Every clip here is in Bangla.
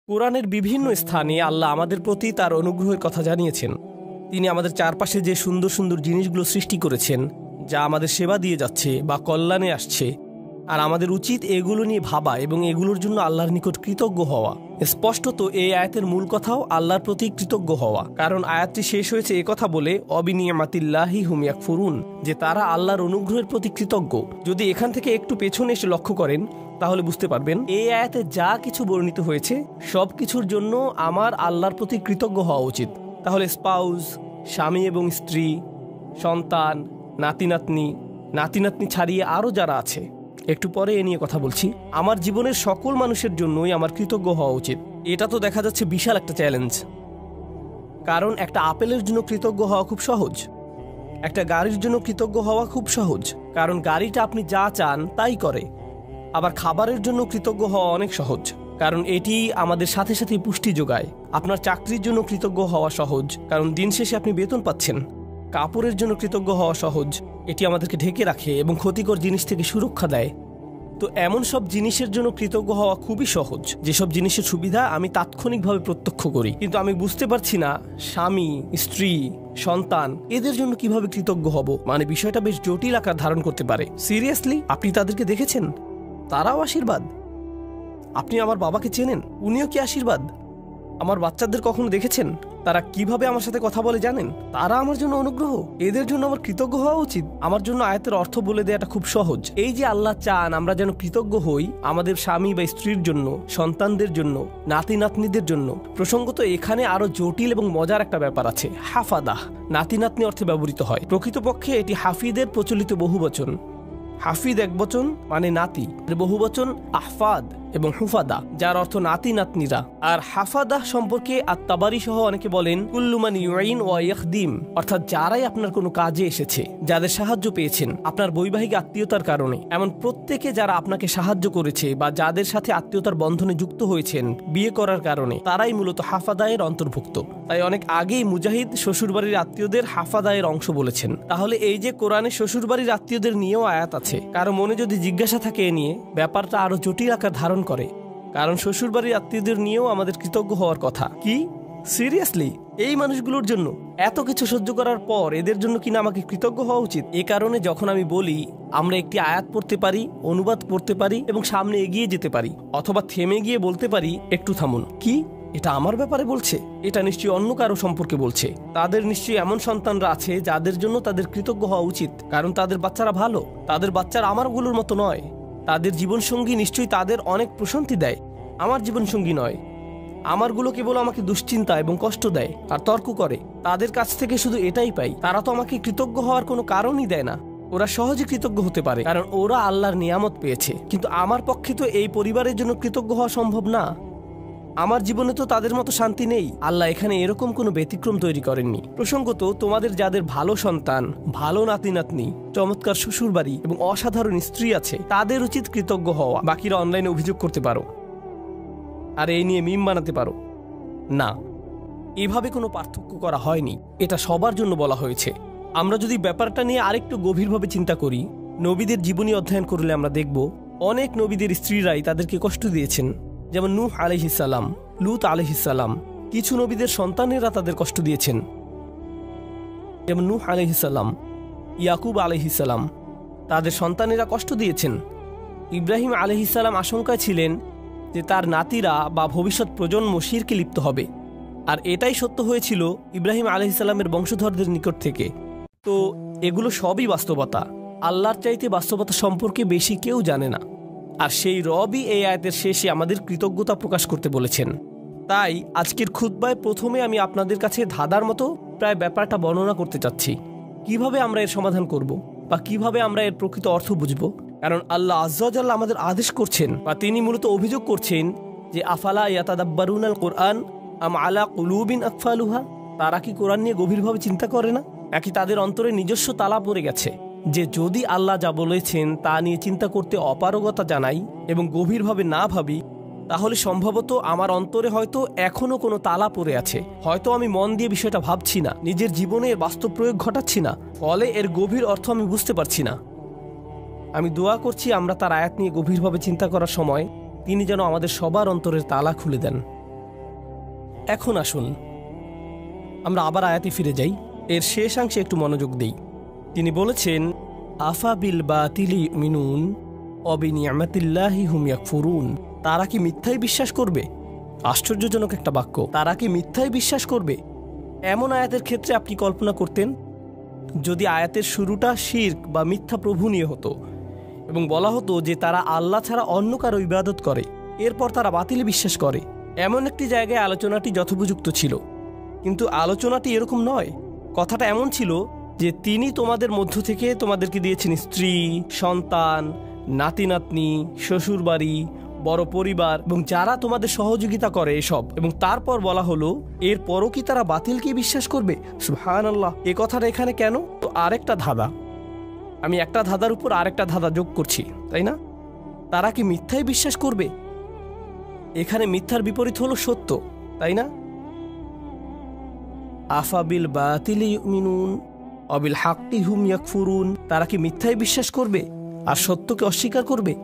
কোরআনের বিভিন্ন স্থানে আল্লাহ আমাদের প্রতি তার অনুগ্রহের কথা জানিয়েছেন। তিনি আমাদের চারপাশে যে সুন্দর সুন্দর জিনিসগুলো সৃষ্টি করেছেন, যা আমাদের সেবা দিয়ে যাচ্ছে বা কল্যাণে আসছে, আর আমাদের উচিত এগুলো নিয়ে ভাবা এবং এগুলোর জন্য আল্লাহর নিকট কৃতজ্ঞ হওয়া। স্পষ্টত এই আয়াতের মূল কথাও আল্লাহর প্রতি কৃতজ্ঞ হওয়া, কারণ আয়াতটি শেষ হয়েছে একথা বলে, অবিনিয়ামাতিল্লাহি হুম ইয়াকফুরুন, যে তারা আল্লাহর অনুগ্রহের প্রতি কৃতজ্ঞ। যদি এখান থেকে একটু পেছনে এসে লক্ষ্য করেন তাহলে বুঝতে পারবেন এই আয়াতে যা কিছু বর্ণিত হয়েছে সব কিছুর জন্য আমার আল্লাহর প্রতি কৃতজ্ঞ হওয়া উচিত। তাহলে স্পাউস, স্বামী এবং স্ত্রী, সন্তান, নাতি নাতনি ছাড়িয়ে আরও যারা আছে, একটু পরে এ নিয়ে কথা বলছি, আমার জীবনের সকল মানুষের জন্যই আমার কৃতজ্ঞ হওয়া উচিত। এটা তো দেখা যাচ্ছে বিশাল একটা চ্যালেঞ্জ, কারণ একটা আপেলের জন্য কৃতজ্ঞ হওয়া খুব সহজ, একটা গাড়ির জন্য কৃতজ্ঞ হওয়া খুব সহজ, কারণ গাড়িটা আপনি যা চান তাই করে। আবার খাবারের জন্য কৃতজ্ঞ হওয়া অনেক সহজ, কারণ এটি আমাদের সাথে সাথে পুষ্টি যোগায়। আপনার চাকরির জন্য কৃতজ্ঞ হওয়া সহজ, কারণ দিন শেষে আপনি বেতন পাচ্ছেন। কাপড়ের জন্য কৃতজ্ঞ হওয়া সহজ, এটি আমাদেরকে ঢেকে রাখে এবং ক্ষতিকর জিনিস থেকে সুরক্ষা দেয়। তো এমন সব জিনিসের জন্য কৃতজ্ঞ হওয়া খুবই সহজ, যেসব জিনিসের সুবিধা আমি তাৎক্ষণিকভাবে প্রত্যক্ষ করি, কিন্তু আমি বুঝতে পারছি না স্বামী, স্ত্রী, সন্তান এদের জন্য কিভাবে কৃতজ্ঞ হব। মানে বিষয়টা বেশ জটিল আকার ধারণ করতে পারে। সিরিয়াসলি, আপনি তাদেরকে দেখেছেন? তারাও আশীর্বাদ। আপনি আমার বাবাকে চেনেন, উনিও কি আশীর্বাদ? আমার বাচ্চাদের কখনো দেখেছেন তারা কিভাবে আমার সাথে কথা বলে জানেন? তারা আমার জন্য অনুগ্রহ। এদের জন্য আমার কৃতজ্ঞ হওয়া উচিত। আমার জন্য আয়াতের অর্থ বলে দেওয়াটা খুব সহজ। এই যে আল্লাহ চান আমরা যেন কৃতজ্ঞ হই আমাদের স্বামী বা স্ত্রীর জন্য, সন্তানদের জন্য, নাতিদের জন্য। প্রসঙ্গত এখানে আরো জটিল এবং মজার একটা ব্যাপার আছে। হাফাদাহ নাতি অর্থে ব্যবহৃত হয়। প্রকৃতপক্ষে এটি হাফিদের প্রচলিত বহুবচন। হাফিদ একবচন মানে নাতি, বহুবচন আহফাদ এবং হুফাদা, যার অর্থ নাতিরা। আর হাফাদাহ সম্পর্কে আত-তাবারি সহ অনেকে বলেন কুল্লু মান ইউইন ওয়া ইয়াখদিম, অর্থাৎ যারাই আপনার কোনো কাজে এসেছে, যাদের সাহায্য পেয়েছেন আপনার বৈবাহিক আত্মীয়তার কারণে, এমন প্রত্যেকে যারা আপনাকে সাহায্য করেছে বা যাদের সাথে আত্মীয়তার বন্ধনে যুক্ত হয়েছেন বিয়ে করার কারণে, তারাই মূলত হাফাদায়ের অন্তর্ভুক্ত। তাই অনেক আগেই মুজাহিদ শ্বশুরবাড়ির আত্মীয়দের হাফাদায়ের অংশ বলেছেন। তাহলে এই যে কোরআনে শ্বশুরবাড়ির আত্মীয়দের নিয়েও আয়াত আছে, কারো মনে যদি জিজ্ঞাসা থাকে এ নিয়ে, ব্যাপারটা আরো জটিল আকার ধারণ করে, কারণ শ্বশুরবাড়ির আত্মীয়দের নিয়েও আমাদের কৃতজ্ঞ হওয়ার কথা। কি সিরিয়াসলি? এই মানুষগুলোর জন্য এত কিছু সহ্য করার পর এদের জন্য কিনা আমাকে কৃতজ্ঞ হওয়া উচিত? এ কারণে যখন আমি বলি আমরা একটি আয়াত পড়তে পারি, অনুবাদ করতে পারি এবং সামনে এগিয়ে যেতে পারি, অথবা থেমে গিয়ে বলতে পারি একটু থামুন, কি এটা আমার ব্যাপারে বলছে? এটা নিশ্চয়ই অন্য কারো সম্পর্কে বলছে। তাদের নিশ্চয়ই এমন সন্তানরা আছে যাদের জন্য তাদের কৃতজ্ঞ হওয়া উচিত, কারণ তাদের বাচ্চারা ভালো। তাদের বাচ্চারা আমারগুলোর মতো নয়। তাদের জীবনসঙ্গী নিশ্চয়ই তাদের অনেক প্রশান্তি দেয়, আমার জীবনসঙ্গী নয়। আমারগুলো কেবল আমাকে দুশ্চিন্তা এবং কষ্ট দেয় আর তর্ক করে। তাদের কাছ থেকে শুধু এটাই পাই। তারা তো আমাকে কৃতজ্ঞ হওয়ার কোনো কারণই দেয় না। ওরা সহজে কৃতজ্ঞ হতে পারে কারণ ওরা আল্লাহর নিয়ামত পেয়েছে, কিন্তু আমার পক্ষে তো এই পরিবারের জন্য কৃতজ্ঞ হওয়া সম্ভব না। আমার জীবনে তো তাদের মতো শান্তি নেই। আল্লাহ এখানে এরকম কোনো ব্যতিক্রম তৈরি করেননি। প্রসঙ্গত, তোমাদের যাদের ভালো সন্তান, ভালো নাতি, চমৎকার শ্বশুরবাড়ি এবং অসাধারণ স্ত্রী আছে, তাদের উচিত কৃতজ্ঞ হওয়া। বাকিরা অনলাইনে অভিযোগ করতে পারো আর এই নিয়ে মিম বানাতে পারো। না, এভাবে কোনো পার্থক্য করা হয়নি। এটা সবার জন্য বলা হয়েছে। আমরা যদি ব্যাপারটা নিয়ে আরেকটু গভীরভাবে চিন্তা করি, নবীদের জীবনী অধ্যয়ন করলে আমরা দেখব অনেক নবীদের স্ত্রীরাই তাদেরকে কষ্ট দিয়েছেন। যেমন নূহ আলাইহিস সালাম, লূত আলাইহিস সালাম। কিছু নবীদের সন্তানেরা তাদের কষ্ট দিয়েছেন, যেমন নূহ আলাইহিস সালাম, ইয়াকুব আলাইহিস সালাম, তাদের সন্তানেরা কষ্ট দিয়েছেন। ইব্রাহিম আলাইহিস সালাম আশঙ্কায় ছিলেন যে তার নাতিরা বা ভবিষ্যৎ প্রজন্ম শিরকে লিপ্ত হবে, আর এটাই সত্য হয়েছিল ইব্রাহিম আলাইহিস সালামের বংশধরদের নিকট থেকে। তো এগুলো সবই বাস্তবতা। আল্লাহর চাইতে বাস্তবতা সম্পর্কে বেশি কেউ জানে না, আর সেই রবই এই আয়াতের শেষে আমাদের কৃতজ্ঞতা প্রকাশ করতে বলেছেন। তাই আজকের খুতবায় প্রথমে আমি আপনাদের কাছে ধাঁধার মতো প্রায় ব্যাপারটা বর্ণনা করতে চাচ্ছি, কিভাবে আমরা এর সমাধান করব বা কিভাবে আমরা এর প্রকৃত অর্থ বুঝব। কারণ আল্লাহ আজ্জা ওয়া জাল্লা আমাদের আদেশ করছেন বা তিনি মূলত অভিযোগ করছেন যে আফালা ইয়াতাদাব্বারুনাল কোরআন আম আলা কুলুবিন আকফালুহা, তারা কি কোরআন নিয়ে গভীরভাবে চিন্তা করে না, নাকি তাদের অন্তরে নিজস্ব তালা পড়ে গেছে যে যদি আল্লাহ যা বলেছেন তা নিয়ে চিন্তা করতে অপারগতা জানাই এবং গভীরভাবে না ভাবি, তাহলে সম্ভবত আমার অন্তরে হয়তো এখনো কোনো তালা পড়ে আছে। হয়তো আমি মন দিয়ে বিষয়টা ভাবছি না, নিজের জীবনে এর বাস্তব প্রয়োগ ঘটাচ্ছি না, ফলে এর গভীর অর্থ আমি বুঝতে পারছি না। আমি দোয়া করছি আমরা তার আয়াত নিয়ে গভীরভাবে চিন্তা করার সময় তিনি যেন আমাদের সবার অন্তরের তালা খুলে দেন। এখন আসুন আমরা আবার আয়াতে ফিরে যাই, এর শেষাংশে একটু মনোযোগ দেই। তিনি বলেছেন, আফা বিল বাতিলি মিনুন অবিনিয়ামাতিল্লাহি হুম ইয়াকফুরুন। তারা কি মিথ্যাই বিশ্বাস করবে? আশ্চর্যজনক একটা বাক্য। তারা কি মিথ্যাই বিশ্বাস করবে? এমন আয়াতের ক্ষেত্রে আপনি কল্পনা করতেন যদি আয়াতের শুরুটা শিরক বা মিথ্যা প্রভু নিয়ে হতো এবং বলা হতো যে তারা আল্লাহ ছাড়া অন্য কারো ইবাদত করে, এরপর তারা বাতিলে বিশ্বাস করে, এমন একটি জায়গায় আলোচনাটি যথোপযুক্ত ছিল। কিন্তু আলোচনাটি এরকম নয়। কথাটা এমন ছিল যে তিনি তোমাদের মধ্য থেকে তোমাদেরকে দিয়েছেন স্ত্রী, সন্তান, নাতি নাতনি, শ্বশুরবাড়ি, বড় পরিবার এবং যারা তোমাদের সহযোগিতা করে এসব, এবং তারপর বলা হলো এরপরও কি তারা বাতিলকে বিশ্বাস করবে? সুবহানাল্লাহ। এ কথাটা এখানে কেন? তো আরেকটা ধাঁধা, আমি একটা ধাঁধার উপর আরেকটা ধাঁধা যোগ করছি, তাই না? তারা কি মিথ্যাই বিশ্বাস করবে? এখানে মিথ্যার বিপরীত হলো সত্য, তাই না? আফাবিল বাতিলি ইউমিনুন অবিল হাক্কি হুম ইয়াকফুরুন। তারা কি মিথ্যাই বিশ্বাস করবে আর সত্যকে অস্বীকার করবে?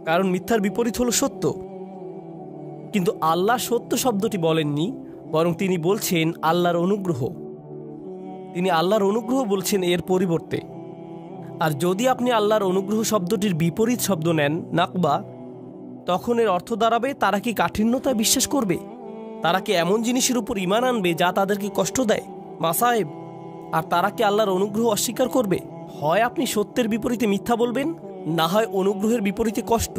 কারণ মিথ্যার বিপরীত হলো সত্য। কিন্তু আল্লাহ সত্য শব্দটি বলেননি, বরং তিনি বলছেন আল্লাহর অনুগ্রহ। তিনি আল্লাহর অনুগ্রহ বলছেন এর পরিবর্তে। আর যদি আপনি আল্লাহর অনুগ্রহ শব্দটির বিপরীত শব্দ নেন, নাকবা, তখন এর অর্থ দাঁড়াবে তারা কি কাঠিন্যতা বিশ্বাস করবে? তারা কি এমন জিনিসের উপর ঈমান আনবে যা তাদেরকে কষ্ট দেয়, মাসায়েব? আর তারা কি আল্লাহর অনুগ্রহ অস্বীকার করবে? হয় আপনি সত্যের বিপরীতে মিথ্যা বলবেন, না হয় অনুগ্রহের বিপরীতে কষ্ট।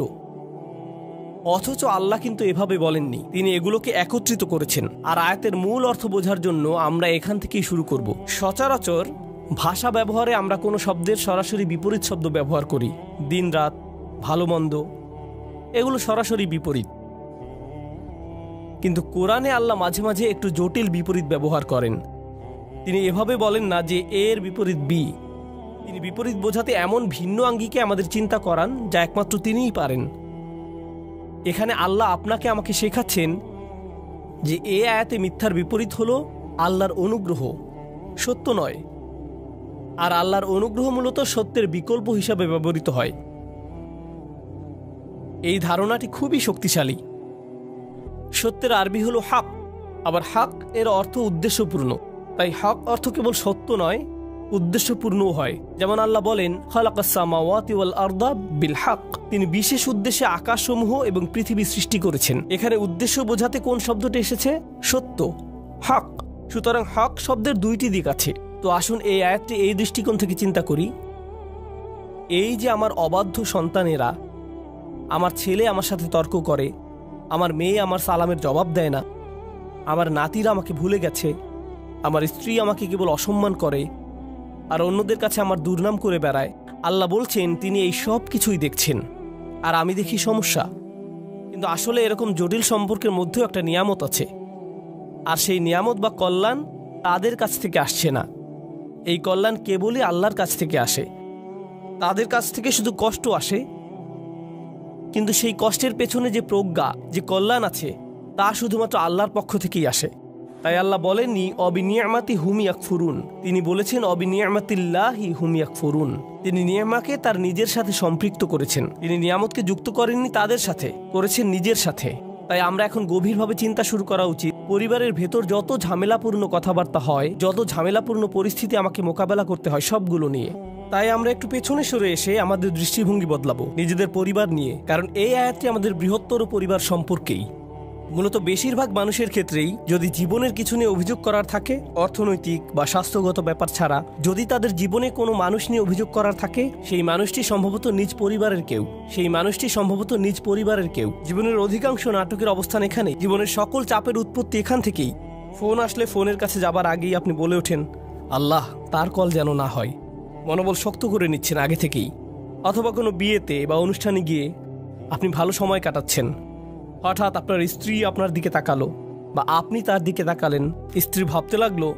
অথচ আল্লাহ কিন্তু এভাবে বলেননি, তিনি এগুলোকে একত্রিত করেছেন। আর আয়াতের মূল অর্থ বোঝার জন্য আমরা এখান থেকেই শুরু করব। সচরাচর ভাষা ব্যবহারে আমরা কোনো শব্দের সরাসরি বিপরীত শব্দ ব্যবহার করি। দিন রাত, ভালো মন্দ, এগুলো সরাসরি বিপরীত। কিন্তু কোরআনে আল্লাহ মাঝে মাঝে একটু জটিল বিপরীত ব্যবহার করেন। তিনি এভাবে বলেন না যে এর বিপরীত বি। তিনি বিপরীত বোঝাতে এমন ভিন্ন আঙ্গিকে আমাদের চিন্তা করান যা একমাত্র তিনিই পারেন। এখানে আল্লাহ আপনাকে আমাকে শেখাচ্ছেন যে এ আয়াতে মিথ্যার বিপরীত হলো আল্লাহর অনুগ্রহ, সত্য নয়। আর আল্লাহর অনুগ্রহ মূলত সত্যের বিকল্প হিসাবে ব্যবহৃত হয়। এই ধারণাটি খুবই শক্তিশালী। সত্যের আরবি হলো হক, আবার হক এর অর্থ উদ্দেশ্যপূর্ণ। তাই হক অর্থ কেবল সত্য নয়, উদ্দেশ্যপূর্ণও হয়। যেমন আল্লাহ বলেন, খালাকাস সামাওয়াতি ওয়াল আরদা বিল হক। তিনি বিশেষ উদ্দেশ্যে আকাশসমূহ এবং পৃথিবী সৃষ্টি করেছেন। এখানে উদ্দেশ্য বোঝাতে কোন শব্দটি এসেছে? সত্য, হক। সুতরাং হক শব্দের দুইটি দিক আছে। তো আসুন এই আয়াতটি এই দৃষ্টিকোণ থেকে চিন্তা করি। এই যে আমার অবাধ্য সন্তানেরা, আমার ছেলে আমার সাথে তর্ক করে, আমার মেয়ে আমার সালামের জবাব দেয় না, আমার নাতিরা আমাকে ভুলে গেছে, আমার স্ত্রী আমাকে কেবল অসম্মান করে, আর অন্যদের কাছে আমার দুর্নাম করে বেড়ায়। আল্লাহ বলছেন তিনি এই সব কিছুই দেখছেন, আর আমি দেখি সমস্যা। কিন্তু আসলে এরকম জটিল সম্পর্কের মধ্যেও একটা নিয়ামত আছে, আর সেই নিয়ামত বা কল্যাণ তাদের কাছ থেকে আসছে না। এই কল্যাণ কেবলই আল্লাহর কাছ থেকে আসে। তাদের কাছ থেকে শুধু কষ্ট আসে, কিন্তু সেই কষ্টের পেছনে যে প্রজ্ঞা, যে কল্যাণ আছে, তা শুধুমাত্র আল্লাহর পক্ষ থেকেই আসে। তাই আল্লাহ বলেননি অবিনিয়ামাতি হুম ইয়াকফুরুন, তিনি বলেছেন অবিনিয়ামাতিল্লাহি হুম ইয়াকফুরুন। তিনি নিয়ামাকে তার নিজের সাথে সম্পৃক্ত করেছেন। তিনি নিয়ামতকে যুক্ত করেননি তাদের সাথে, করেছেন নিজের সাথে। তাই আমরা এখন গভীরভাবে চিন্তা শুরু করা উচিত। পরিবারের ভেতর যত ঝামেলাপূর্ণ কথাবার্তা হয়, যত ঝামেলাপূর্ণ পরিস্থিতি আমাকে মোকাবেলা করতে হয়, সবগুলো নিয়ে। তাই আমরা একটু পেছনে সরে এসে আমাদের দৃষ্টিভঙ্গি বদলাবো নিজেদের পরিবার নিয়ে। কারণ এই আয়াতটি আমাদের বৃহত্তর পরিবার সম্পর্কেই। মূলত বেশিরভাগ মানুষের ক্ষেত্রেই যদি জীবনের কিছু নিয়ে অভিযোগ করার থাকে, অর্থনৈতিক বা স্বাস্থ্যগত ব্যাপার ছাড়া যদি তাদের জীবনে কোনো মানুষ নিয়ে অভিযোগ করার থাকে, সেই মানুষটি সম্ভবত নিজ পরিবারের কেউ। জীবনের অধিকাংশ নাটকের অবস্থান এখানে। জীবনের সকল চাপের উৎপত্তি এখান থেকেই। ফোন আসলে ফোনের কাছে যাবার আগেই আপনি বলে ওঠেন, আল্লাহ তার কল যেন না হয়। মনোবল শক্ত করে নিচ্ছেন আগে থেকেই। অথবা কোনো বিয়েতে বা অনুষ্ঠানে গিয়ে আপনি ভালো সময় কাটাচ্ছেন, হঠাৎ আপনার স্ত্রী আপনার দিকে তাকালো বা আপনি তার দিকে তাকালেন। স্ত্রী ভাবতে লাগলো,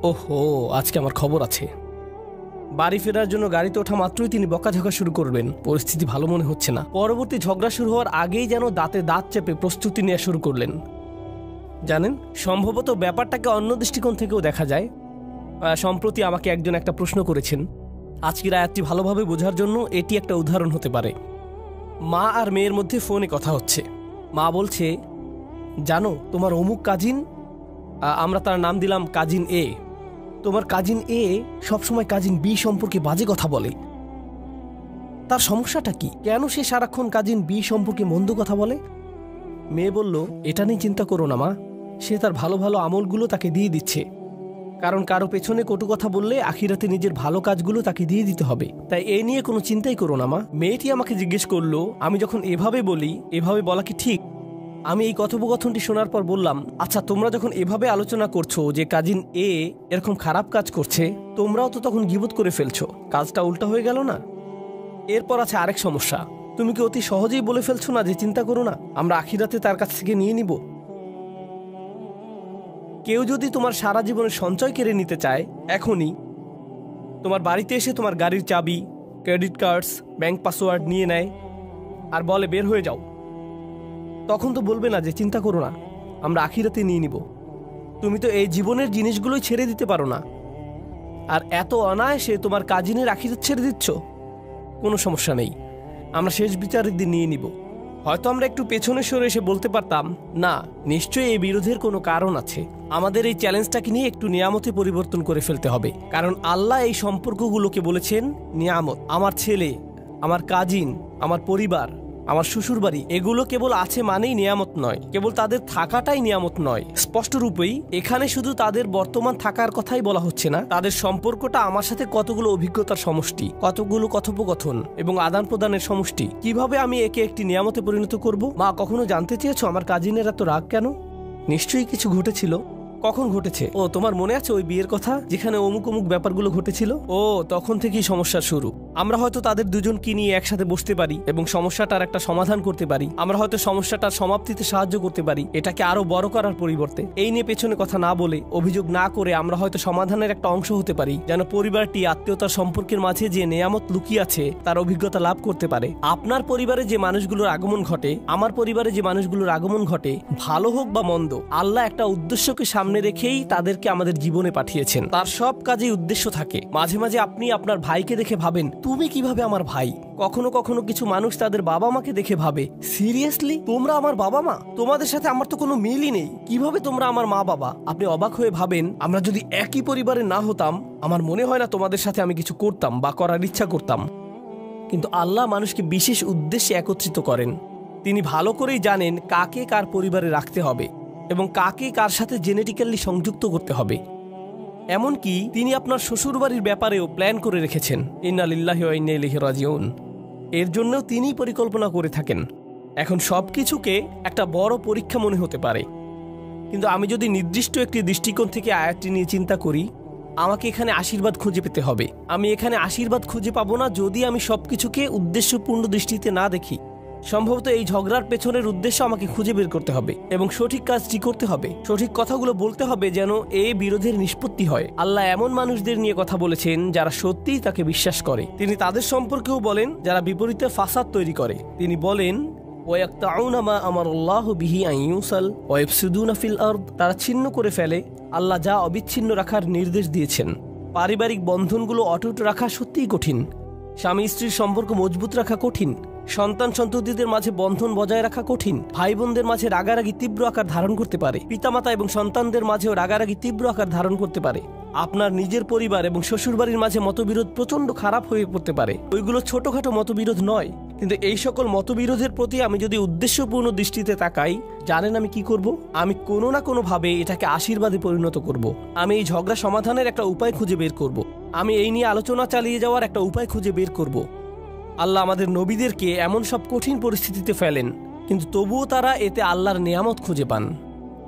ওহো আজকে আমার খবর আছে। বাড়ি ফেরার জন্য গাড়িতে ওঠা মাত্রই তিনি বকাঝকা শুরু করবেন, পরিস্থিতি ভালো মনে হচ্ছে না। পরবর্তী ঝগড়া শুরু হওয়ার আগেই যেন দাঁতে দাঁত চেপে প্রস্তুতি নেওয়া শুরু করলেন। জানেন, সম্ভবত ব্যাপারটাকে অন্য দৃষ্টিকোণ থেকেও দেখা যায়। সম্প্রতি আমাকে একজন একটা প্রশ্ন করেছেন। আজকের আয়াতটি ভালোভাবে বোঝার জন্য এটি একটা উদাহরণ হতে পারে। মা আর মেয়ের মধ্যে ফোনে কথা হচ্ছে। মা বলছে, জানো তোমার অমুক কাজিন আমরা তার নাম দিলাম কাজিন এ। তোমার কাজিন এ সবসময় কাজিন বি সম্পর্কে বাজে কথা বলে। তার সমস্যাটা কি? কেন সে সারাক্ষণ কাজিন বি সম্পর্কে মন্দ কথা বলে? মেয়ে বলল, এটা নিয়ে চিন্তা করো না মা, সে তার ভালো ভালো আমলগুলো তাকে দিয়ে দিচ্ছে। কারণ কারো পেছনে কটু কথা বললে আখিরাতে নিজের ভালো কাজগুলো তাকে দিয়ে দিতে হবে। তাই এ নিয়ে কোনো চিন্তাই করো না মা। মেয়েটি আমাকে জিজ্ঞেস করলো, আমি যখন এভাবে বলি, এভাবে বলা কি ঠিক? আমি এই কথোপকথনটি শোনার পর বললাম, আচ্ছা তোমরা যখন এভাবে আলোচনা করছো যে কাজিন এ এরকম খারাপ কাজ করছে, তোমরাও তো তখন গীবত করে ফেলছো, কাজটা উল্টা হয়ে গেল না? এরপর আছে আরেক সমস্যা, তুমি কি অতি সহজেই বলে ফেলছো না যে চিন্তা করো না, আমরা আখিরাতে তার কাছ থেকে নিয়ে নিব? কেউ যদি তোমার সারা জীবনের সঞ্চয় কেড়ে নিতে চায়, এখনই তোমার বাড়িতে এসে তোমার গাড়ির চাবি, ক্রেডিট কার্ডস, ব্যাংক পাসওয়ার্ড নিয়ে নেয় আর বলে বের হয়ে যাও, তখন তো বলবে না যে চিন্তা করো না, আমরা আখিরাতে নিয়ে নিব? তুমি তো এই জীবনের জিনিসগুলোই ছেড়ে দিতে পারো না, আর এত অনায়াসে তোমার কাজিনের আখিরাত ছেড়ে দিচ্ছ। কোনো সমস্যা নেই, আমরা শেষ বিচারের দিন নিয়ে নিব। হয়তো আমরা একটু পেছনে সরে এসে বলতে পারতাম, না নিশ্চয়ই এই বিরোধের কোনো কারণ আছে, আমাদের এই চ্যালেঞ্জটাকে নিয়ে একটু নিয়ামতে পরিবর্তন করে ফেলতে হবে। কারণ আল্লাহ এই সম্পর্কগুলোকে বলেছেন নিয়ামত। আমার ছেলে, আমার কাজিন, আমার পরিবার, আমার শ্বশুর বাড়ি, এগুলো কেবল আছে মানেই নিয়ামত নয়, কেবল তাদের থাকাটাই নিয়ামত নয়। স্পষ্ট রূপেই এখানে শুধু তাদের বর্তমান থাকার কথাই বলা হচ্ছে না, তাদের সম্পর্কটা আমার সাথে কতগুলো অভিজ্ঞতার সমষ্টি, কতগুলো কথোপকথন এবং আদান প্রদানের সমষ্টি। কিভাবে আমি একে একটি নিয়ামতে পরিণত করব? মা, কখনো জানতে চেয়েছো আমার কাজিনের এত রাগ কেন? নিশ্চয়ই কিছু ঘটেছিল। কখন ঘটেছে? ও, তোমার মনে আছে ওই বিয়ের কথা, যেখানে অমুক অমুক ব্যাপারগুলো ঘটেছিল? ও, তখন থেকেই সমস্যার শুরু। আমরা হয়তো তাদের দুজনকে নিয়ে একসাথে বসতে পারি এবং সমস্যাটার একটা সমাধান করতে পারি। আমরা হয়তো সমস্যাটার সমাপ্তিতে সাহায্য করতে পারি, এটাকে আরো বড় করার পরিবর্তে। এই নিয়ে পেছনে কথা না বলে, অভিযোগ না করে আমরা হয়তো সমাধানের একটা অংশ হতে পারি, যেন পরিবারটি আত্মীয়তার সম্পর্কের মাঝে যে নেয়ামত লুকিয়ে আছে তার অভিজ্ঞতা লাভ করতে পারে। আপনার পরিবারে যে মানুষগুলোর আগমন ঘটে, আমার পরিবারে যে মানুষগুলোর আগমন ঘটে, ভালো হোক বা মন্দ, আল্লাহ একটা উদ্দেশ্যকে সামনে রেখেই তাদেরকে আমাদের জীবনে পাঠিয়েছেন। তার সব কাজেই উদ্দেশ্য থাকে। মাঝে মাঝে আপনি আপনার ভাইকে দেখে ভাবেন, তুমি কিভাবে আমার ভাই? কখনো কখনো কিছু মানুষ তাদের বাবা মাকে দেখে ভাবে, সিরিয়াসলি তোমরা আমার বাবা মা? তোমাদের সাথে আমার তো কোনো মিলই নেই, কিভাবে তোমরা আমার মা বাবা? আপনি অবাক হয়ে ভাবেন, আমরা যদি একই পরিবারে না হতাম, আমার মনে হয় না তোমাদের সাথে আমি কিছু করতাম বা করার ইচ্ছা করতাম। কিন্তু আল্লাহ মানুষকে বিশেষ উদ্দেশ্যে একত্রিত করেন। তিনি ভালো করেই জানেন কাকে কার পরিবারে রাখতে হবে এবং কাকে কার সাথে জেনেটিক্যালি সংযুক্ত করতে হবে। এমনকি তিনি আপনার শ্বশুরবাড়ির ব্যাপারেও প্ল্যান করে রেখেছেন। ইন্না লিল্লাহি ওয়া ইন্না ইলাইহি রাজিউন। এর জন্যও তিনি পরিকল্পনা করে থাকেন। এখন সবকিছুকে একটা বড় পরীক্ষা মনে হতে পারে, কিন্তু আমি যদি নির্দিষ্ট একটি দৃষ্টিকোণ থেকে আয়াতটি নিয়ে চিন্তা করি, আমাকে এখানে আশীর্বাদ খুঁজে পেতে হবে। আমি এখানে আশীর্বাদ খুঁজে পাবো না যদি আমি সবকিছুকে উদ্দেশ্যপূর্ণ দৃষ্টিতে না দেখি। সম্ভবত এই ঝগড়ার পেছনের উদ্দেশ্য আমাকে খুঁজে বের করতে হবে এবং সঠিক কাজটি করতে হবে, সঠিক কথাগুলো বলতে হবে যেন এই বিরোধের নিষ্পত্তি হয়। আল্লাহ এমন মানুষদের নিয়ে কথা বলেছেন যারা সত্যিই তাকে বিশ্বাস করে। তিনি তাদের সম্পর্কেও বলেন যারা বিপরীতে ফাসাদ তৈরি করে। তিনি বলেন, ওয়ায়াকতাউনা মা আমারাল্লাহু বিহি আন ইউসাল ওয়া ইফসিদুনা ফিল আরদ। তারা ছিন্ন করে ফেলে আল্লাহ যা অবিচ্ছিন্ন রাখার নির্দেশ দিয়েছেন। পারিবারিক বন্ধনগুলো অটুট রাখা সত্যিই কঠিন। স্বামী স্ত্রীর সম্পর্ক মজবুত রাখা কঠিন। সন্তান সন্ততিদের মাঝে বন্ধন বজায় রাখা কঠিন। ভাই বোনদের মাঝে রাগারাগি তীব্র আকার ধারণ করতে পারে। পিতামাতা এবং সন্তানদের মাঝেও রাগারাগি তীব্র আকার ধারণ করতে পারে। আপনার নিজের পরিবার এবং শ্বশুরবাড়ির মাঝে মতবিরোধ প্রচন্ড খারাপ হয়ে পড়তে পারে। ওইগুলো ছোটখাটো মতবিরোধ নয়, কিন্তু এই সকল মতবিরোধের প্রতি আমি যদি উদ্দেশ্যপূর্ণ দৃষ্টিতে তাকাই, জানেন আমি কি করব? আমি কোনো না কোনো ভাবে এটাকে আশীর্বাদে পরিণত করব। আমি এই ঝগড়া সমাধানের একটা উপায় খুঁজে বের করব। আমি এই নিয়ে আলোচনা চালিয়ে যাওয়ার একটা উপায় খুঁজে বের করব। আল্লাহ আমাদের নবীদেরকে এমন সব কঠিন পরিস্থিতিতে ফেলেন, কিন্তু তবুও তারা এতে আল্লাহর নিয়ামত খুঁজে পান,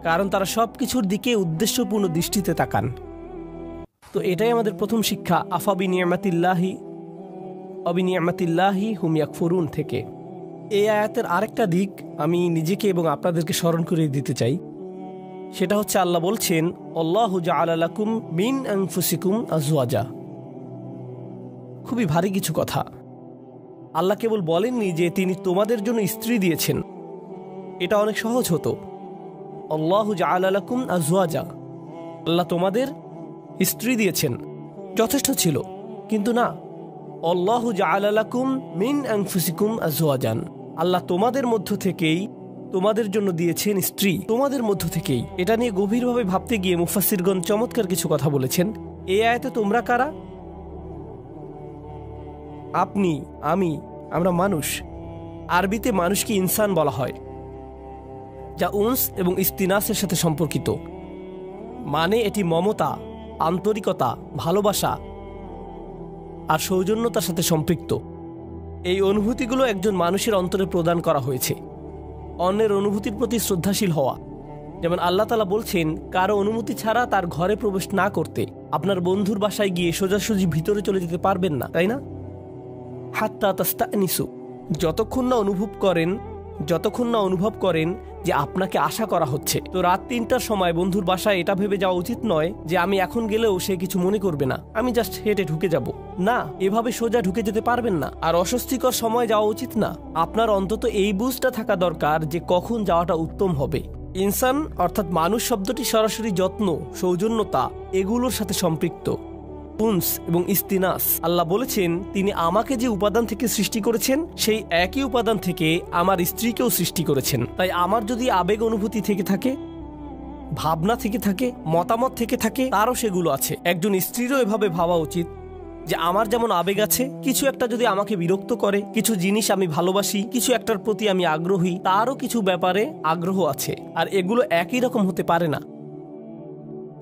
কারণ তারা সব কিছুর দিকে উদ্দেশ্যপূর্ণ দৃষ্টিতে তাকান। তো এটাই আমাদের প্রথম শিক্ষা, আফাবি নিয়ামাতিল্লাহি হুম ইয়াকফুরুন থেকে। এই আয়াতের আরেকটা দিক আমি নিজেকে এবং আপনাদেরকে স্মরণ করে দিতে চাই। সেটা হচ্ছে আল্লাহ বলছেন, আল্লাহু জাআলা লাকুম মিন আনফুসিকুম আজওয়াজা। খুবই ভারী কিছু কথা। আল্লাহ কেবল বলেননি যে তিনি তোমাদের জন্য স্ত্রী দিয়েছেন, এটা অনেক সহজ হতো। আল্লাহু জাআলা লাকুম আজওয়াজা, আল্লাহ তোমাদের স্ত্রী দিয়েছেন, যথেষ্ট ছিল। কিন্তু না, আল্লাহু জাআলা লাকুম মিন আনফুসিকুম আজওয়াজান, আল্লাহ তোমাদের মধ্য থেকেই তোমাদের জন্য দিয়েছেন স্ত্রী তোমাদের মধ্য থেকেই। এটা নিয়ে গভীরভাবে ভাবতে গিয়ে মুফাসসিরগণ চমৎকার কিছু কথা বলেছেন। এই আয়াতে তোমরা কারা? আপনি, আমি, আমরা মানুষ। আরবিতে মানুষকে ইনসান বলা হয়, যা উনস এবং ইস্তিনাসের সাথে সম্পর্কিত। মানে এটি মমতা, আন্তরিকতা, ভালোবাসা আর সৌজন্যতার সাথে সম্পৃক্ত। এই অনুভূতিগুলো একজন মানুষের অন্তরে প্রদান করা হয়েছে। অন্যের অনুভূতির প্রতি শ্রদ্ধাশীল হওয়া, যেমন আল্লাহ তাআলা বলছেন কারো অনুমতি ছাড়া তার ঘরে প্রবেশ না করতে। আপনার বন্ধুর বাসায় গিয়ে সোজাসুজি ভিতরে চলে যেতে পারবেন না, তাই না? হাত্তা তাস্তানিসু, যতক্ষণ না অনুভব করেন যে আপনাকে আশা করা হচ্ছে। তো রাত ৩টার সময় বন্ধুর বাসায় এটা ভেবে যাওয়া উচিত নয় যে আমি এখন গেলেও সে কিছু মনে করবে না, আমি জাস্ট হেঁটে ঢুকে যাব। না, এভাবে সোজা ঢুকে যেতে পারবেন না। আর অস্বস্তিকর সময় যাওয়া উচিত না। আপনার অন্তত এই বুঝটা থাকা দরকার যে কখন যাওয়াটা উত্তম হবে। ইনসান অর্থাৎ মানুষ শব্দটি সরাসরি যত্ন, সৌজন্যতা এগুলোর সাথে সম্পৃক্ত। উনস এবং ইস্তিনাস, আল্লাহ বলেছেন তিনি আমাকে যে উপাদান থেকে সৃষ্টি করেছেন সেই একই উপাদান থেকে আমার স্ত্রীকেও সৃষ্টি করেছেন। তাই আমার যদি আবেগ অনুভূতি থেকে থাকে, ভাবনা থেকে থাকে, মতামত থেকে থাকে, তারও সেগুলো আছে। একজন স্ত্রীরও এভাবে ভাবা উচিত যে আমার যেমন আবেগ আছে, কিছু একটা যদি আমাকে বিরক্ত করে, কিছু জিনিস আমি ভালোবাসি, কিছু একটার প্রতি আমি আগ্রহী, তারও কিছু ব্যাপারে আগ্রহ আছে। আর এগুলো একই রকম হতে পারে না,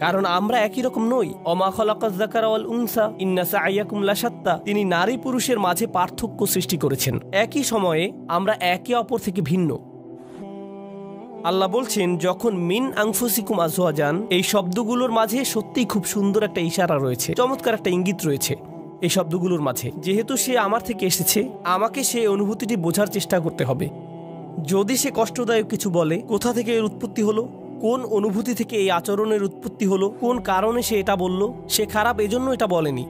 কারণ আমরা একই রকম নই। ওমা খালাকাজ যাকারা ওয়াল উনসা ইন্না সা'য়াকুম লাশাত্তা, তিনি নারী পুরুষের মাঝে পার্থক্য সৃষ্টি করেছেন। একই সময়ে আমরা একে অপর থেকে ভিন্ন। আল্লাহ বলছেন যখন মিন আনফুসিকুম আজওয়াজান, এই শব্দগুলোর মাঝে সত্যিই খুব সুন্দর একটা ইশারা রয়েছে, চমৎকার একটা ইঙ্গিত রয়েছে এই শব্দগুলোর মাঝে। যেহেতু সে আমার থেকে এসেছে, আমাকে সেই অনুভূতিটি বোঝার চেষ্টা করতে হবে। যদি সে কষ্টদায়ক কিছু বলে, কোথা থেকে এর উৎপত্তি হলো, কোন অনুভূতি থেকে এই আচরণের উৎপত্তি হলো, কোন কারণে সে এটা বলল, সে খারাপ এজন্য এটা বলেনি,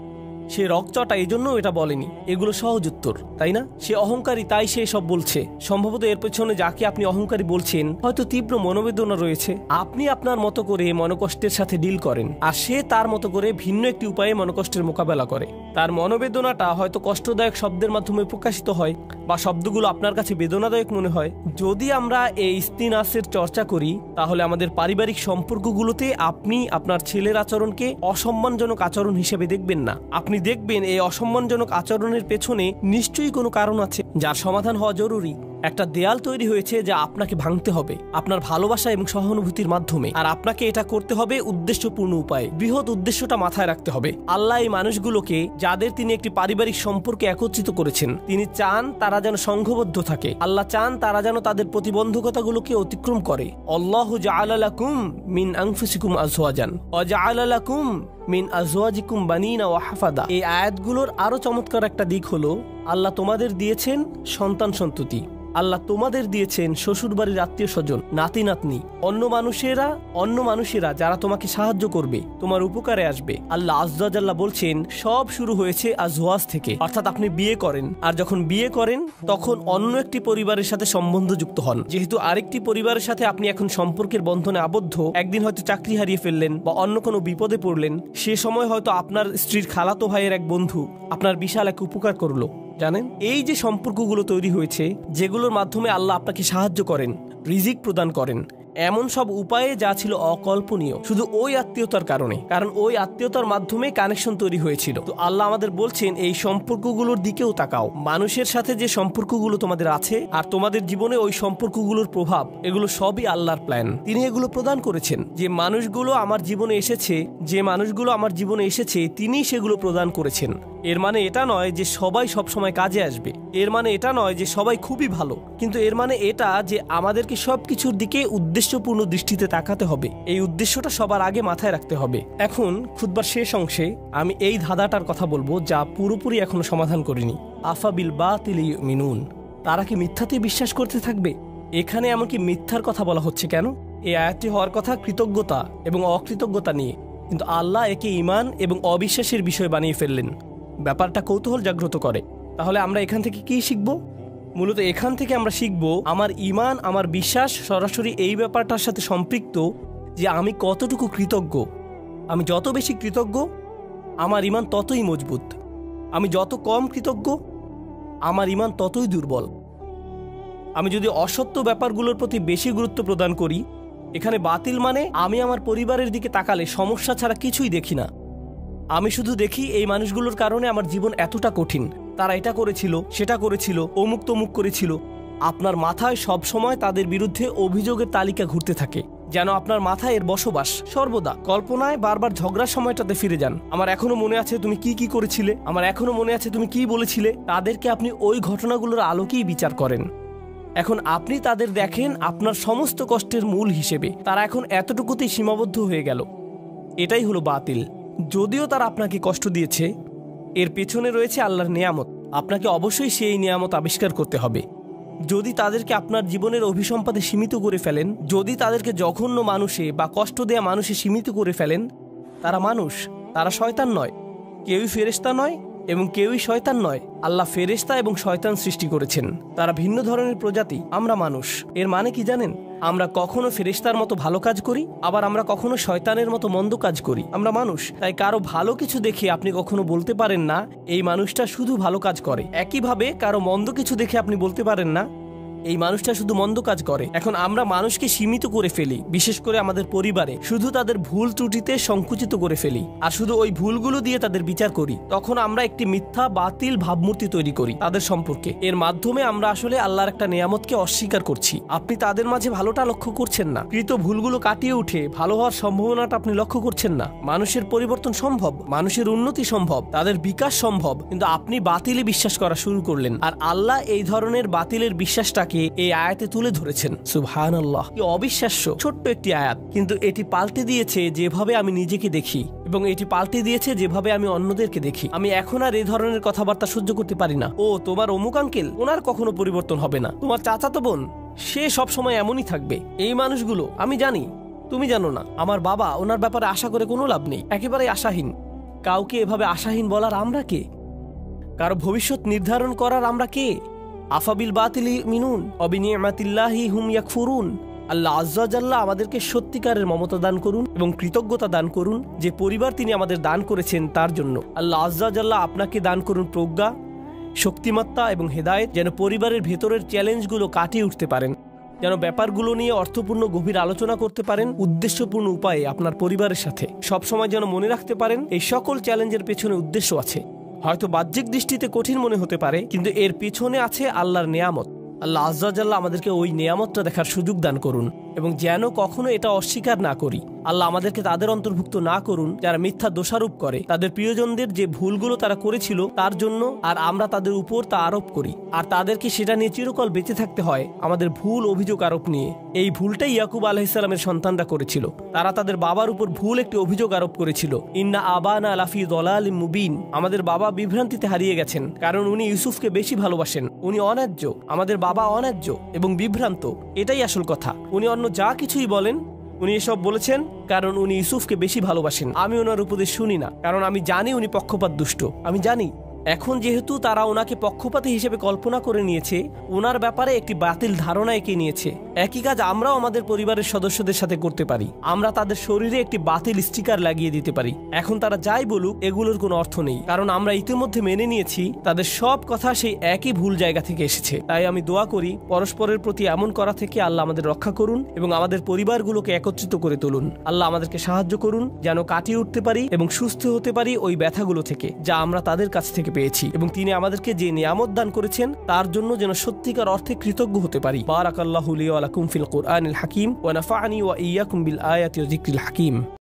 সে রকচটা এজন্য এটা বলেনি, এগুলো সহজ উত্তর, তাই না? সে অহংকারী তাই সে সব বলছে। সম্ভবত এর পেছনে যাকে আপনি অহংকারী বলছেন হয়তো তীব্র মনোবেদনা রয়েছে। আপনি আপনার মতো করে মনোকষ্টের সাথে ডিল করেন, আর সে তার মতো করে ভিন্ন একটি উপায়ে মনোকষ্টের মোকাবেলা করে। তার মনোবেদনাটা হয়তো কষ্টদায়ক শব্দের মাধ্যমে প্রকাশিত হয়, বা শব্দগুলো আপনার কাছে বেদনাদায়ক মনে হয়। যদি আমরা এই ইস্তিনাসের চর্চা করি, তাহলে আমাদের পারিবারিক সম্পর্কগুলোতে আপনি আপনার ছেলের আচরণকে অসম্মানজনক আচরণ হিসেবে দেখবেন না। আপনি দেখবেন এই অসম্মানজনক আচরণের পেছনে নিশ্চয়ই কোনো কারণ আছে যার সমাধান হওয়া জরুরি। একটা দেয়াল তৈরি হয়েছে যা আপনাকে ভাঙতে হবে আপনার ভালোবাসা এবং সহানুভূতির মাধ্যমে, আর আপনাকে এটা করতে হবে উদ্দেশ্যপূর্ণ উপায়ে। বৃহৎ উদ্দেশ্যটা মাথায় রাখতে হবে। আল্লাহ এই মানুষগুলোকে, যাদের তিনি একটি পারিবারিক সম্পর্কে একত্রিত করেছেন, তিনি চান তারা যেন সংঘবদ্ধ থাকে। আল্লাহ চান তারা যেন তাদের প্রতিবন্ধকতাগুলোকে অতিক্রম করে। আল্লাহু জাআলা লাকুম মিন আনফুসিকুম আজওয়াজান ওয়া জাআলা লাকুম মিন আজওয়াজিকুম বানিনা ওয়া হাফাদা। এই আয়াতগুলোর আরো চমৎকার একটা দিক হলো, আল্লাহ তোমাদের দিয়েছেন সন্তান সন্ততি, আল্লাহ তোমাদের দিয়েছেন শ্বশুরবাড়ির আত্মীয় স্বজন, নাতি নাতনি, অন্য মানুষেরা যারা তোমাকে সাহায্য করবে, তোমার উপকারে আসবে। আল্লাহ আযজা ওয়া জাল্লা বলছেন সব শুরু হয়েছে আজওয়াজ থেকে, অর্থাৎ আপনি বিয়ে করেন, আর যখন বিয়ে করেন তখন অন্য একটি পরিবারের সাথে সম্বন্ধ যুক্ত হন। যেহেতু আরেকটি পরিবারের সাথে আপনি এখন সম্পর্কের বন্ধনে আবদ্ধ, একদিন হয়তো চাকরি হারিয়ে ফেললেন বা অন্য কোনো বিপদে পড়লেন, সে সময় হয়তো আপনার স্ত্রীর খালাতো ভাইয়ের এক বন্ধু আপনার বিশাল এক উপকার করলো। জানেন, এই যে সম্পর্কগুলো তৈরি হয়েছে, যেগুলোর মাধ্যমে আল্লাহ আপনাকে সাহায্য করেন, রিজিক প্রদান করেন, এমন সব উপায়ে যা ছিল অকল্পনীয় শুধু ওই আত্মীয়তার কারণে, কারণ ওই আত্মীয়তার মাধ্যমে কানেকশন তৈরি হয়েছিল। তো আল্লাহ আমাদের বলছেন এই সম্পর্কগুলোর দিকেও তাকাও। মানুষের সাথে যে সম্পর্কগুলো তোমাদের আছে আর তোমাদের জীবনে ওই সম্পর্কগুলোর প্রভাব, এগুলো সবই আল্লাহর প্ল্যান। তিনি এগুলো প্রদান করেছেন। যে মানুষগুলো আমার জীবনে এসেছে তিনি সেগুলো প্রদান করেছেন। এর মানে এটা নয় যে সবাই সব সময় কাজে আসবে, এর মানে এটা নয় যে সবাই খুবই ভালো, কিন্তু এর মানে এটা যে আমাদেরকে সবকিছুর দিকে উদ্দেশ্যপূর্ণ দৃষ্টিতে তাকাতে হবে। এই উদ্দেশ্যটা সবার আগে মাথায় রাখতে হবে। এখন খুতবার শেষ অংশে আমি এই ধাঁধাটার কথা বলবো যা পুরোপুরি এখনো সমাধান করিনি। আফা বিল বাতিল ইউমিনুন, তারা কি মিথ্যাতে বিশ্বাস করতে থাকবে? এখানে এমনকি মিথ্যার কথা বলা হচ্ছে কেন? এই আয়াতটি হওয়ার কথা কৃতজ্ঞতা এবং অকৃতজ্ঞতা নিয়ে, কিন্তু আল্লাহ একে ঈমান এবং অবিশ্বাসের বিষয় বানিয়ে ফেললেন। ব্যাপারটা কৌতূহল জাগ্রত করে। তাহলে আমরা এখান থেকে কি শিখব? মূলত এখান থেকে আমরা শিখব আমার ঈমান, আমার বিশ্বাস সরাসরি এই ব্যাপারটার সাথে সম্পৃক্ত যে আমি কতটুকু কৃতজ্ঞ। আমি যত বেশি কৃতজ্ঞ আমার ঈমান ততই মজবুত, আমি যত কম কৃতজ্ঞ আমার ঈমান ততই দুর্বল। আমি যদি অসত্য ব্যাপারগুলোর প্রতি বেশি গুরুত্ব প্রদান করি, এখানে বাতিল মানে আমি আমার পরিবারের দিকে তাকালে সমস্যা ছাড়া কিছুই দেখি না। আমি শুধু দেখি এই মানুষগুলোর কারণে আমার জীবন এতটা কঠিন, তারা এটা করেছিল, সেটা করেছিল, অমুক তমুক করেছিল। আপনার মাথায় সব সময় তাদের বিরুদ্ধে অভিযোগের তালিকা ঘুরতে থাকে, যেন আপনার মাথায় এর বসবাস। সর্বদা কল্পনায় বারবার ঝগড়ার সময়টাতে ফিরে যান। আমার এখনো মনে আছে তুমি কি করেছিলে, আমার এখনো মনে আছে তুমি কি বলেছিলে। তাদেরকে আপনি ওই ঘটনাগুলোর আলোকেই বিচার করেন। এখন আপনি তাদের দেখেন আপনার সমস্ত কষ্টের মূল হিসেবে। তারা এখন এতটুকুতেই সীমাবদ্ধ হয়ে গেল। এটাই হলো বাতিল। যদিও তারা আপনাকে কষ্ট দিয়েছে, এর পেছনে রয়েছে আল্লাহর নিয়ামত। আপনাকে অবশ্যই সেই নিয়ামত আবিষ্কার করতে হবে। যদি তাদেরকে আপনার জীবনের অভিসম্পাদে সীমিত করে ফেলেন, যদি তাদেরকে জঘন্য মানুষে বা কষ্ট দেয়া মানুষে সীমিত করে ফেলেন, তারা মানুষ, তারা শয়তান নয়। কেউই ফেরেশতা নয় এবং কেউই শয়তান নয়। আল্লাহ ফেরেশতা এবং শয়তান সৃষ্টি করেছেন, তারা ভিন্ন ধরনের প্রজাতি। আমরা মানুষ। এর মানে কি জানেন? আমরা কখনো ফেরেশতার মতো ভালো কাজ করি, আবার আমরা কখনো শয়তানের মতো মন্দ কাজ করি। আমরা মানুষ, তাই কারো ভালো কিছু দেখে আপনি কখনো বলতে পারেন না এই মানুষটা শুধু ভালো কাজ করে। একইভাবে কারো মন্দ কিছু দেখে আপনি বলতে পারেন না এই মানুষটা শুধু মন্দ কাজ করে। এখন আমরা মানুষকে সীমিত করে ফেলি, বিশেষ করে আমাদের পরিবারে শুধু তাদের ভুল ত্রুটিতে সংকুচিত করে ফেলি, আর শুধু ওই ভুলগুলো দিয়ে তাদের বিচার করি। তখন আমরা একটি মিথ্যা বাতিল ভাবমূর্তি তৈরি করি তাদের সম্পর্কে। এর মাধ্যমে আমরা আসলে আল্লাহর একটা নিয়ামতকে অস্বীকার করছি। আপনি তাদের মাঝে ভালোটা লক্ষ্য করছেন না। কৃত ভুলগুলো কাটিয়ে উঠে ভালো হওয়ার সম্ভাবনাটা আপনি লক্ষ্য করছেন না। মানুষের পরিবর্তন সম্ভব, মানুষের উন্নতি সম্ভব, তাদের বিকাশ সম্ভব, কিন্তু আপনি বাতিলে বিশ্বাস করা শুরু করলেন। আর আল্লাহ এই ধরনের বাতিলের বিশ্বাসটাকে এই আয়াতে তুলে ধরেছেন। সুবহানাল্লাহ, কি অবিশ্বাস্য ছোট্ট একটি আয়াত, কিন্তু এটি পাল্টে দিয়েছে যেভাবে আমি নিজেকে দেখি, এবং এটি পাল্টে দিয়েছে যেভাবে আমি অন্যদেরকে দেখি। আমি এখন আর এই ধরনের কথাবার্তা সহ্য করতে পারি না। ও তোমার অমুক আঙ্কেল, ওনার কখনো পরিবর্তন হবে না। তোমার চাচাতো বোন, সে সব সময় এমনই থাকবে। এই মানুষগুলো আমি জানি, তুমি জানো না। আমার বাবা, ওনার ব্যাপারে আশা করে কোনো লাভ নেই, একেবারেই আশাহীন। কাউকে এভাবে আশাহীন বলার আমরা কে? কারো ভবিষ্যৎ নির্ধারণ করার আমরা কে? আফাবিল বাতিলি মিনুন অবিনিয়ামাতিল্লাহি হুম ইয়াকফুরুন। আল্লাহ আজ্জা জাল্লা আমাদেরকে সত্যিকারের মমতা দান করুন এবং কৃতজ্ঞতা দান করুন যে পরিবার তিনি আমাদের দান করেছেন তার জন্য। আল্লাহ আজ্জা জাল্লা আপনাকে দান করুন প্রজ্ঞা, শক্তিমত্তা এবং হেদায়েত, যেন পরিবারের ভেতরের চ্যালেঞ্জগুলো কাটিয়ে উঠতে পারেন, যেন ব্যাপারগুলো নিয়ে অর্থপূর্ণ গভীর আলোচনা করতে পারেন উদ্দেশ্যপূর্ণ উপায়ে আপনার পরিবারের সাথে। সবসময় যেন মনে রাখতে পারেন এই সকল চ্যালেঞ্জের পেছনে উদ্দেশ্য আছে। হয়তো বাহ্যিক দৃষ্টিতে কঠিন মনে হতে পারে, কিন্তু এর পিছনে আছে আল্লাহর নিয়ামত। আল্লাহ আজ্জা জাল্লা আমাদেরকে ওই নিয়ামতটা দেখার সুযোগ দান করুন এবং যেন কখনো এটা অস্বীকার না করি। আল্লাহ আমাদেরকে তাদের অন্তর্ভুক্ত না করুন যারা মিথ্যা দোষারোপ করে তাদের প্রিয়জনদের যে ভুলগুলো তারা করেছিল তার জন্য, আর আমরা তাদের উপর তা আরোপ করি, আর তাদেরকে সেটা নিয়ে চিরকাল বেঁচে থাকতে হয় আমাদের ভুল অভিযোগ আরোপ নিয়ে। এই ভুলটাই ইয়াকুব আলাইহিস সালামের সন্তানরা করেছিল। তারা তাদের বাবার উপর ভুল একটি অভিযোগ আরোপ করেছিল, ইন্না আবানা লাফি দলালিম মুবিন। আমাদের বাবা বিভ্রান্তিতে হারিয়ে গেছেন, কারণ উনি ইউসুফকে বেশি ভালোবাসেন। উনি অন্যায্য, আমাদের বাবা অন্যায্য এবং বিভ্রান্ত, এটাই আসল কথা। উনি অন্য যা কিছুই বলেন, উনি এসব বলেছেন কারণ উনি ইউসুফকে বেশি ভালোবাসেন। আমি ওনার উপদেশ শুনি না, কারণ আমি জানি উনি পক্ষপাত দুষ্ট। আমি জানি এখন যেহেতু তারা ওনাকে পক্ষপাতী হিসেবে কল্পনা করে নিয়েছে, ওনার ব্যাপারে একটি বাতিল ধারণা এঁকে নিয়েছে। একই কাজ আমরাও আমাদের পরিবারের সদস্যদের সাথে করতে পারি। আমরা তাদের শরীরে একটি বাতিল স্টিকার লাগিয়ে দিতে পারি। এখন তারা যাই বলুক এগুলোর কোনো অর্থ নেই, কারণ আমরা ইতিমধ্যে মেনে নিয়েছি তাদের সব কথা সেই একই ভুল জায়গা থেকে এসেছে। তাই আমি দোয়া করি পরস্পরের প্রতি এমন করা থেকে আল্লাহ আমাদের রক্ষা করুন এবং আমাদের পরিবারগুলোকে একত্রিত করে তুলুন। আল্লাহ আমাদেরকে সাহায্য করুন যেন কাটিয়ে উঠতে পারি এবং সুস্থ হতে পারি ওই ব্যথাগুলো থেকে যা আমরা তাদের কাছ থেকে পেয়েছি, এবং তিনি আমাদেরকে যে নিয়ামত দান করেছেন তার জন্য যেন সত্যিকার অর্থে কৃতজ্ঞ হতে পারি। বারাকাল্লাহু লি ওয়া লাকুম ফিল কুরআনিল হাকিম ওয়া নাফা'নি ওয়া ইয়্যাকুম বিল আয়াতি ওয়া যিকরিল হাকিম।